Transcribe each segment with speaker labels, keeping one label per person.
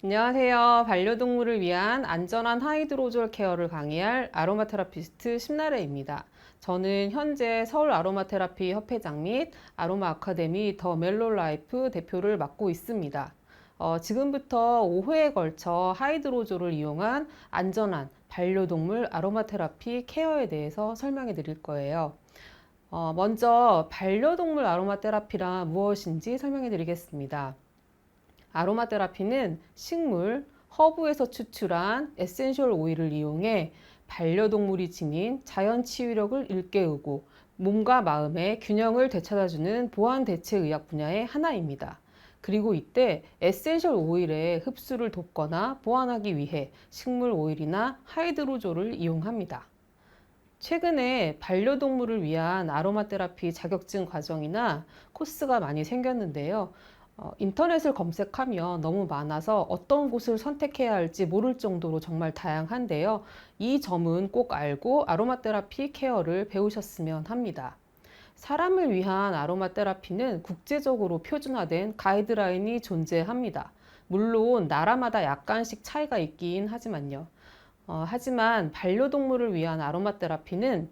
Speaker 1: 안녕하세요. 반려동물을 위한 안전한 하이드로졸 케어를 강의할 아로마 테라피스트 심나래입니다. 저는 현재 서울 아로마 테라피 협회장 및 아로마 아카데미 더 멜로 라이프 대표를 맡고 있습니다. 지금부터 5회에 걸쳐 하이드로졸을 이용한 안전한 반려동물 아로마 테라피 케어에 대해서 설명해 드릴 거예요. 먼저 반려동물 아로마 테라피란 무엇인지 설명해 드리겠습니다. 아로마 테라피는 식물, 허브에서 추출한 에센셜 오일을 이용해 반려동물이 지닌 자연 치유력을 일깨우고 몸과 마음의 균형을 되찾아주는 보완 대체 의학 분야의 하나입니다. 그리고 이때 에센셜 오일의 흡수를 돕거나 보완하기 위해 식물 오일이나 하이드로졸을 이용합니다. 최근에 반려동물을 위한 아로마 테라피 자격증 과정이나 코스가 많이 생겼는데요. 인터넷을 검색하면 너무 많아서 어떤 곳을 선택해야 할지 모를 정도로 정말 다양한데요. 이 점은 꼭 알고 아로마 테라피 케어를 배우셨으면 합니다. 사람을 위한 아로마 테라피는 국제적으로 표준화된 가이드라인이 존재합니다. 물론 나라마다 약간씩 차이가 있긴 하지만요. 하지만 반려동물을 위한 아로마 테라피는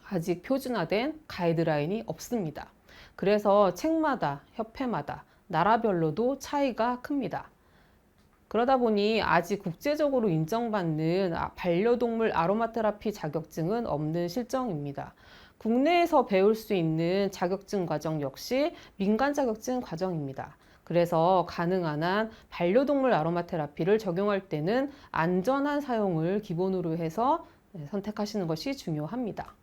Speaker 1: 아직 표준화된 가이드라인이 없습니다. 그래서 책마다, 협회마다, 나라별로도 차이가 큽니다. 그러다 보니 아직 국제적으로 인정받는 반려동물 아로마 테라피 자격증은 없는 실정입니다. 국내에서 배울 수 있는 자격증 과정 역시 민간 자격증 과정입니다. 그래서 가능한 한 반려동물 아로마 테라피를 적용할 때는 안전한 사용을 기본으로 해서 선택하시는 것이 중요합니다.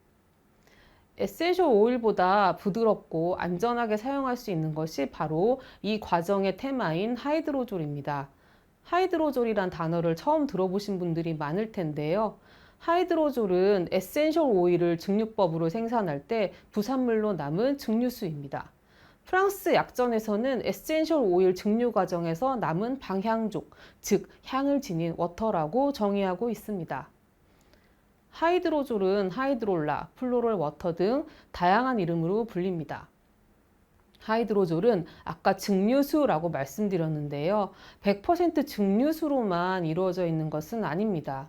Speaker 1: 에센셜 오일보다 부드럽고 안전하게 사용할 수 있는 것이 바로 이 과정의 테마인 하이드로졸입니다. 하이드로졸이란 단어를 처음 들어보신 분들이 많을 텐데요. 하이드로졸은 에센셜 오일을 증류법으로 생산할 때 부산물로 남은 증류수입니다. 프랑스 약전에서는 에센셜 오일 증류 과정에서 남은 방향족, 즉 향을 지닌 워터라고 정의하고 있습니다. 하이드로졸은 하이드롤라, 플로럴 워터 등 다양한 이름으로 불립니다. 하이드로졸은 아까 증류수라고 말씀드렸는데요. 100% 증류수로만 이루어져 있는 것은 아닙니다.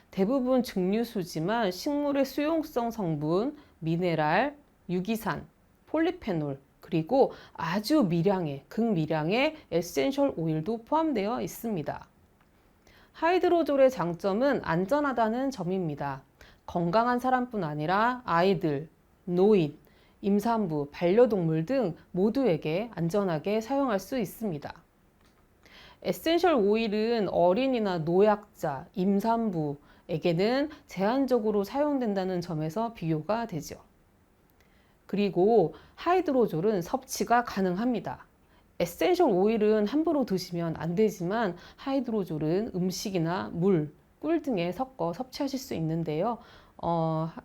Speaker 1: 대부분 증류수지만 식물의 수용성 성분, 미네랄, 유기산, 폴리페놀, 그리고 아주 미량의, 극미량의 에센셜 오일도 포함되어 있습니다. 하이드로졸의 장점은 안전하다는 점입니다. 건강한 사람뿐 아니라 아이들, 노인, 임산부, 반려동물 등 모두에게 안전하게 사용할 수 있습니다. 에센셜 오일은 어린이나 노약자, 임산부에게는 제한적으로 사용된다는 점에서 비교가 되죠. 그리고 하이드로졸은 섭취가 가능합니다. 에센셜 오일은 함부로 드시면 안 되지만 하이드로졸은 음식이나 물, 꿀 등에 섞어 섭취하실 수 있는데요.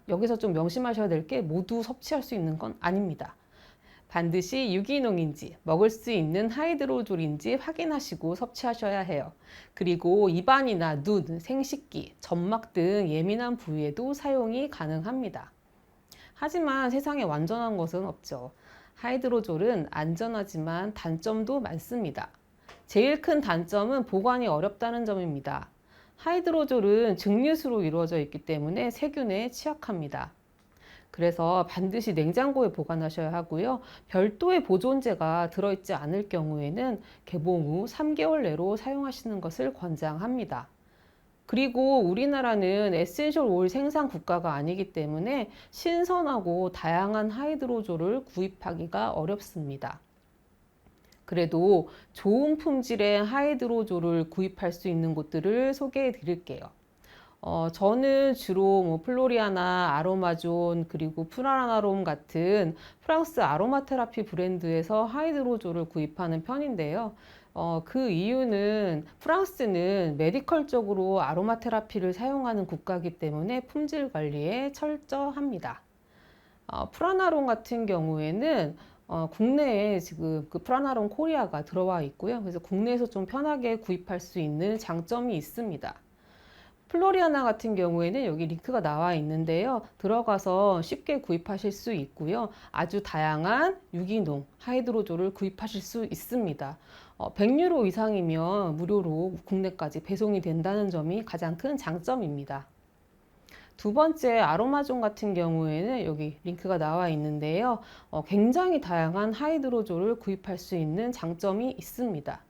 Speaker 1: 여기서 좀 명심하셔야 될 게 모두 섭취할 수 있는 건 아닙니다. 반드시 유기농인지 먹을 수 있는 하이드로졸인지 확인하시고 섭취하셔야 해요. 그리고 입안이나 눈, 생식기, 점막 등 예민한 부위에도 사용이 가능합니다. 하지만 세상에 완전한 것은 없죠. 하이드로졸은 안전하지만 단점도 많습니다. 제일 큰 단점은 보관이 어렵다는 점입니다. 하이드로졸은 증류수로 이루어져 있기 때문에 세균에 취약합니다. 그래서 반드시 냉장고에 보관하셔야 하고요. 별도의 보존제가 들어있지 않을 경우에는 개봉 후 3개월 내로 사용하시는 것을 권장합니다. 그리고 우리나라는 에센셜 오일 생산 국가가 아니기 때문에 신선하고 다양한 하이드로졸을 구입하기가 어렵습니다. 그래도 좋은 품질의 하이드로졸을 구입할 수 있는 곳들을 소개해 드릴게요. 저는 주로 플로리아나 아로마존 그리고 프라나롬 같은 프랑스 아로마 테라피 브랜드에서 하이드로졸을 구입하는 편인데요. 그 이유는 프랑스는 메디컬적으로 아로마 테라피를 사용하는 국가이기 때문에 품질 관리에 철저합니다. 프라나롬 같은 경우에는 국내에 지금 그 프라나롬 코리아가 들어와 있고요. 그래서 국내에서 좀 편하게 구입할 수 있는 장점이 있습니다. 플로리아나 같은 경우에는 여기 링크가 나와 있는데요. 들어가서 쉽게 구입하실 수 있고요. 아주 다양한 유기농 하이드로졸을 구입하실 수 있습니다. 100유로 이상이면 무료로 국내까지 배송이 된다는 점이 가장 큰 장점입니다. 두 번째 아로마존 같은 경우에는 여기 링크가 나와 있는데요. 굉장히 다양한 하이드로졸을 구입할 수 있는 장점이 있습니다.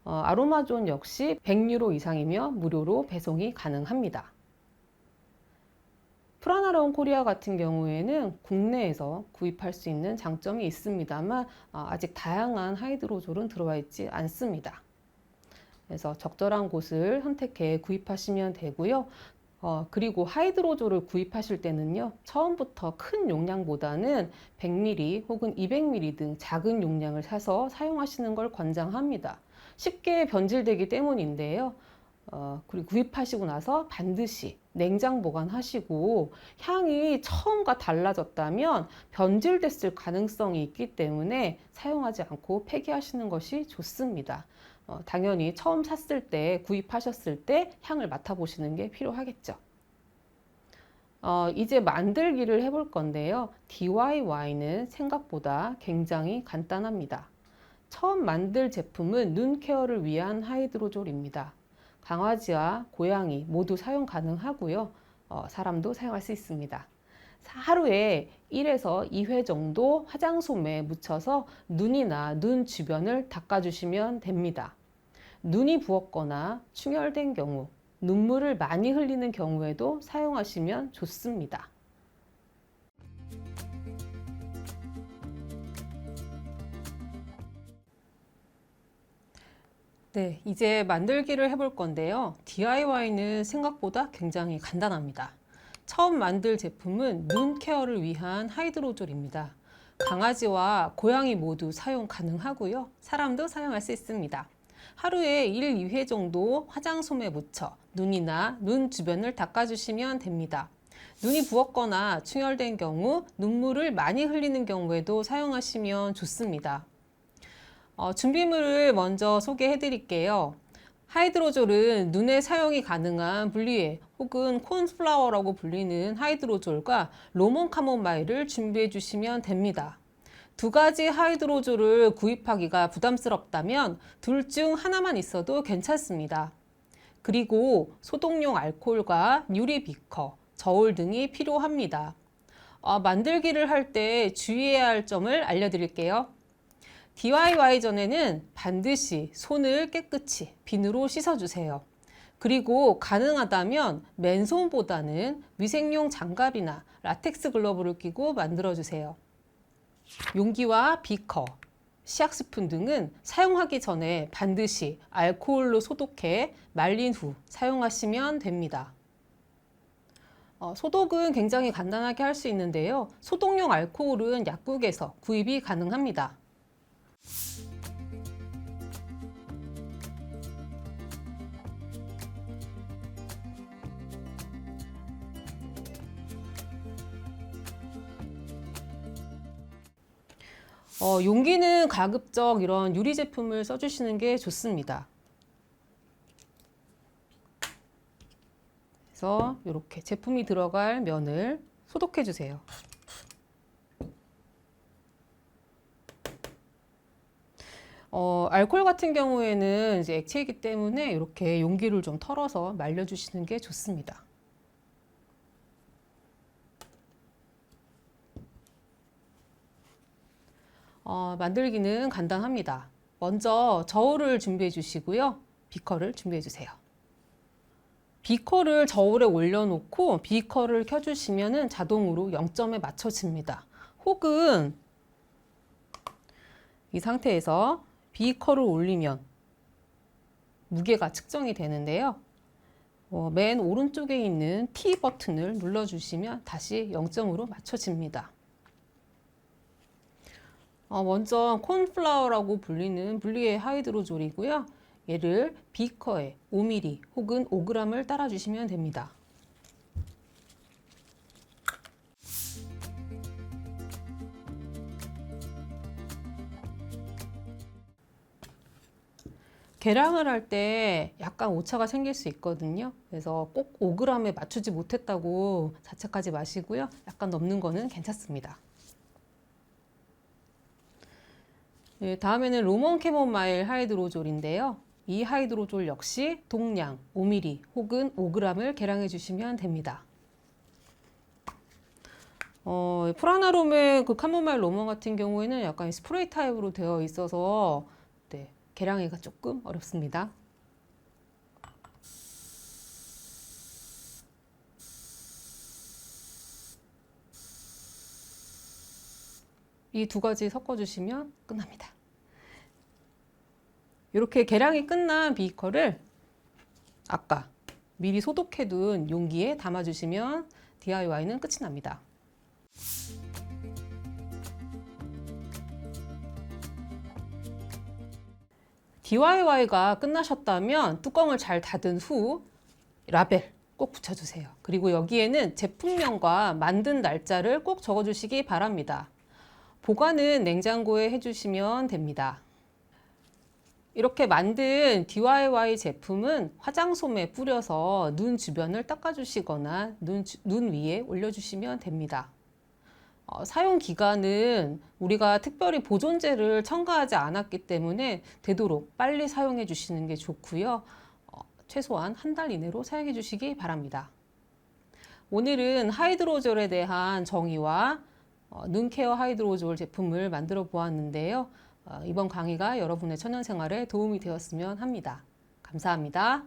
Speaker 1: 아로마존 역시 100유로 이상이며 무료로 배송이 가능합니다. 프라나론 코리아 같은 경우에는 국내에서 구입할 수 있는 장점이 있습니다만 아직 다양한 하이드로졸은 들어와 있지 않습니다. 그래서 적절한 곳을 선택해 구입하시면 되고요. 그리고 하이드로졸을 구입하실 때는요, 처음부터 큰 용량보다는 100ml 혹은 200ml 등 작은 용량을 사서 사용하시는 걸 권장합니다. 쉽게 변질되기 때문인데요. 그리고 구입하시고 나서 반드시 냉장 보관하시고 향이 처음과 달라졌다면 변질됐을 가능성이 있기 때문에 사용하지 않고 폐기하시는 것이 좋습니다. 당연히 처음 샀을 때, 구입하셨을 때 향을 맡아보시는 게 필요하겠죠. 이제 만들기를 해볼 건데요. DIY는 생각보다 굉장히 간단합니다. 처음 만들 제품은 눈 케어를 위한 하이드로졸입니다. 강아지와 고양이 모두 사용 가능하고요. 사람도 사용할 수 있습니다. 하루에 1에서 2회 정도 화장솜에 묻혀서 눈이나 눈 주변을 닦아주시면 됩니다. 눈이 부었거나 충혈된 경우, 눈물을 많이 흘리는 경우에도 사용하시면 좋습니다. 네, 이제 만들기를 해볼 건데요. DIY는 생각보다 굉장히 간단합니다. 처음 만들 제품은 눈 케어를 위한 하이드로졸입니다. 강아지와 고양이 모두 사용 가능하고요. 사람도 사용할 수 있습니다. 하루에 1, 2회 정도 화장솜에 묻혀 눈이나 눈 주변을 닦아주시면 됩니다. 눈이 부었거나 충혈된 경우, 눈물을 많이 흘리는 경우에도 사용하시면 좋습니다. 준비물을 먼저 소개해 드릴게요. 하이드로졸은 눈에 사용이 가능한 블리에 혹은 콘플라워라고 불리는 하이드로졸과 로몬 카모마일을 준비해 주시면 됩니다. 두 가지 하이드로졸을 구입하기가 부담스럽다면 둘 중 하나만 있어도 괜찮습니다. 그리고 소독용 알코올과 유리 비커, 저울 등이 필요합니다. 만들기를 할 때 주의해야 할 점을 알려드릴게요. DIY 전에는 반드시 손을 깨끗이 비누로 씻어주세요. 그리고 가능하다면 맨손보다는 위생용 장갑이나 라텍스 글러브를 끼고 만들어주세요. 용기와 비커, 시약 스푼 등은 사용하기 전에 반드시 알코올로 소독해 말린 후 사용하시면 됩니다. 소독은 굉장히 간단하게 할 수 있는데요. 소독용 알코올은 약국에서 구입이 가능합니다. 용기는 가급적 이런 유리 제품을 써주시는 게 좋습니다. 그래서 이렇게 제품이 들어갈 면을 소독해 주세요. 알코올 같은 경우에는 이제 액체이기 때문에 이렇게 용기를 좀 털어서 말려주시는 게 좋습니다. 만들기는 간단합니다. 먼저 저울을 준비해 주시고요. 비커를 준비해 주세요. 비커를 저울에 올려놓고 비커를 켜주시면 자동으로 0점에 맞춰집니다. 혹은 이 상태에서 비커를 올리면 무게가 측정이 되는데요. 맨 오른쪽에 있는 T 버튼을 눌러주시면 다시 0점으로 맞춰집니다. 먼저 콘플라워라고 불리는 블리에 하이드로졸이고요. 얘를 비커에 5ml 혹은 5g을 따라주시면 됩니다. 계량을 할 때 약간 오차가 생길 수 있거든요. 그래서 꼭 5g에 맞추지 못했다고 자책하지 마시고요. 약간 넘는 거는 괜찮습니다. 네, 다음에는 로먼 캐모마일 하이드로졸인데요. 이 하이드로졸 역시 동량 5ml 혹은 5g을 계량해 주시면 됩니다. 프라나롬의 그 카모마일 로먼 같은 경우에는 약간 스프레이 타입으로 되어 있어서 네, 계량하기가 조금 어렵습니다. 이 두 가지 섞어주시면 끝납니다. 이렇게 계량이 끝난 비커를 아까 미리 소독해둔 용기에 담아주시면 DIY는 끝이 납니다. DIY가 끝나셨다면 뚜껑을 잘 닫은 후 라벨 꼭 붙여주세요. 그리고 여기에는 제품명과 만든 날짜를 꼭 적어주시기 바랍니다. 보관은 냉장고에 해주시면 됩니다. 이렇게 만든 DIY 제품은 화장솜에 뿌려서 눈 주변을 닦아주시거나 눈 위에 올려주시면 됩니다. 사용 기간은 우리가 특별히 보존제를 첨가하지 않았기 때문에 되도록 빨리 사용해 주시는 게 좋고요. 최소한 한 달 이내로 사용해 주시기 바랍니다. 오늘은 하이드로졸에 대한 정의와 눈 케어 하이드로졸 제품을 만들어 보았는데요. 이번 강의가 여러분의 천연 생활에 도움이 되었으면 합니다. 감사합니다.